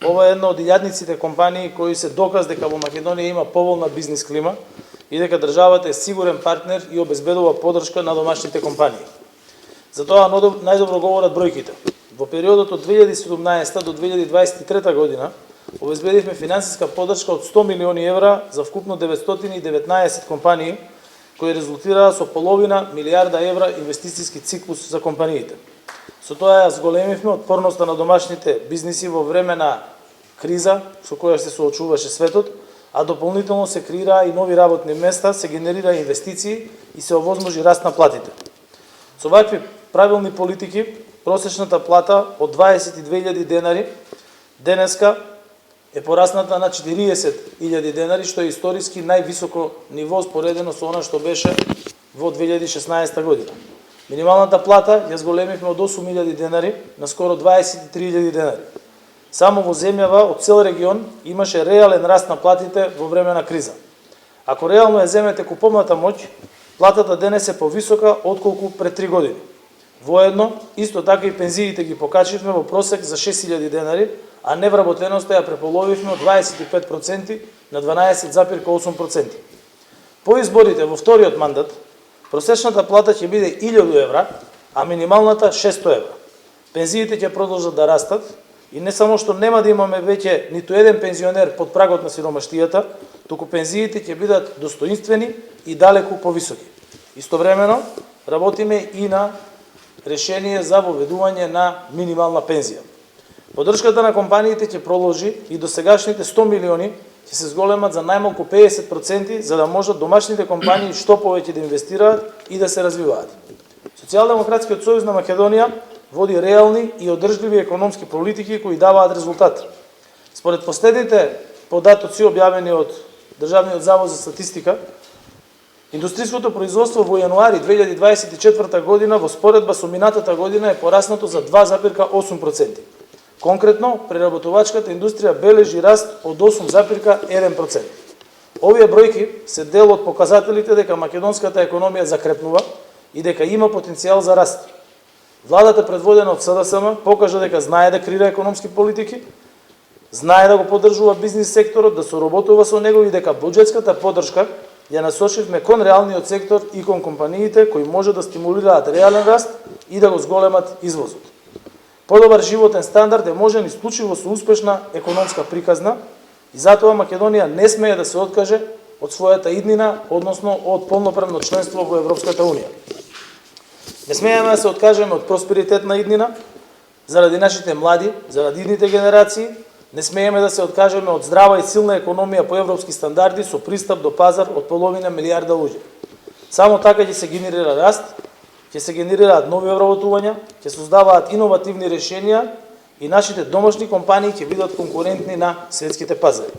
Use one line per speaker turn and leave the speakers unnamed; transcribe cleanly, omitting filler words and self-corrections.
ова е една од илјадниците компании кои се доказ дека во Македонија има поволна бизнис клима и дека државата е сигурен партнер и обезбедува поддршка на домашните компании. Затоа најдобро говорат бројките. Во периодот од 2017 до 2023 година обезбедивме финансиска поддршка од 100 милиони евра за вкупно 919 компании, кои резултираа со половина милијарда евра инвестициски циклус за компаниите. Со тоа ја зголемивме отпорноста на домашните бизниси во време на криза со која се соочуваше светот, а дополнително се креираа и нови работни места, се генерира инвестиции и се овозможи раст на платите. Со вакви правилни политики, просечната плата од 22.000 денари денеска е порасната на 40.000 денари, што е историски највисоко ниво споредено со она што беше во 2016 година. Минималната плата ја зголемивме од 8.000 денари на скоро 23.000 денари. Само во земјава од цел регион имаше реален раст на платите во време на криза. Ако реално ја земете куповната моќ, платата денес е повисока отколку пред 3 години. Воедно, исто така и пензиите ги покачивме во просек за 6.000 денари, а невработеноста ја преполовивме од 25% на 12,8%. По изборите во вториот мандат, просечната плата ќе биде 1.000 евра, а минималната 600 евра. Пензиите ќе продолжат да растат и не само што нема да имаме веќе ниту еден пензионер под прагот на сиромаштијата, туку пензиите ќе бидат достоинствени и далеку повисоки. Истовремено, работиме и на решение за воведување на минимална пензија. Поддршката на компаниите ќе продолжи и досегашните 100 милиони ќе се зголемат за најмалку 50%, за да можат домашните компании што повеќе да инвестираат и да се развиваат. Социјалдемократскиот сојуз на Македонија води реални и одржливи економски политики кои даваат резултат. Според последните податоци објавени од Државниот завод за статистика, индустријското производство во јануари 2024 година во споредба со минатата година е пораснато за 2,8%. Конкретно, преработувачката индустрија бележи раст од 8,1%. Овие бројки се дел од показателите дека македонската економија закрепнува и дека има потенцијал за раст. Владата предводена од СДСМ покажа дека знае да креира економски политики, знае да го поддржува бизнис секторот, да соработува со него и дека буџетската поддршка ја насочивме кон реалниот сектор и кон компаниите кои може да стимулираат реален раст и да го зголемат извозот. Подобар животен стандард е можен исклучиво со успешна економска приказна и затоа Македонија не смее да се откаже од својата иднина, односно од полноправно членство во Европската Унија. Не смееме да се откажеме од просперитетна иднина заради нашите млади, заради идните генерации. Не смееме да се откажеме од здрава и силна економија по европски стандарди со пристап до пазар од половина милијарда луѓе. Само така ќе се генерира раст, ќе се генерираат нови вработувања, ќе создаваат иновативни решенија и нашите домашни компании ќе бидат конкурентни на светските пазари.